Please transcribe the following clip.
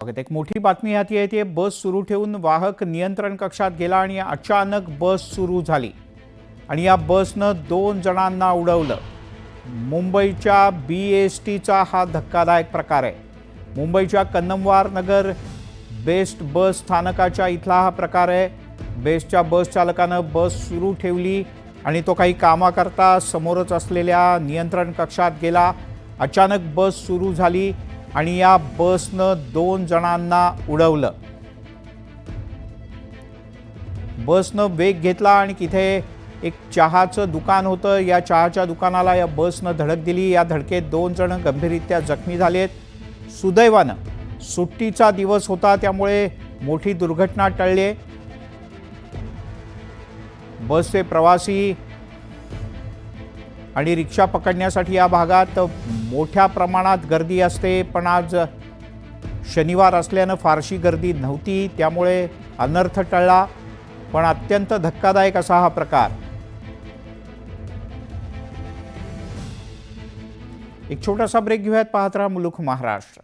एक मोठी बातमी हाती येते। बस सुरू ठेवून वाहक नियंत्रण कक्षात गेला आणि अचानक बस सुरू झाली आणि या बसनं 2 जणांना उडवलं। मुंबईच्या BSTचा हा धक्कादायक प्रकार आहे। मुंबईच्या कन्नमवार नगर बेस्ट बस स्थानकाच्या इथला हा प्रकार आहे। बेस्टच्या बस चालकानं बस सुरू ठेवली आणि तो काही कामाकरता समोरच असलेल्या नियंत्रण कक्षात गेला। अचानक बस सुरू झाली आणि या बसनं 2 जणांना उडवलं। बसनं वेग घेतला आणि तिथे एक चहाचं दुकान होतं। या चहाच्या दुकानाला या बसनं धडक दिली। या धडकेत 2 जण गंभीररित्या जखमी झालेत। सुदैवानं सुट्टीचा दिवस होता, त्यामुळे मोठी दुर्घटना टळली। बसचे प्रवासी आणि रिक्षा पकडण्यासाठी या भागात मोठ्या प्रमाणात गर्दी असते, पण आज शनिवार असल्यानं फारशी गर्दी नव्हती, त्यामुळे अनर्थ टळला। पण अत्यंत धक्कादायक असा हा प्रकार। एक छोटासा ब्रेक घेऊयात, पाहत रहा मुलुख महाराष्ट्र।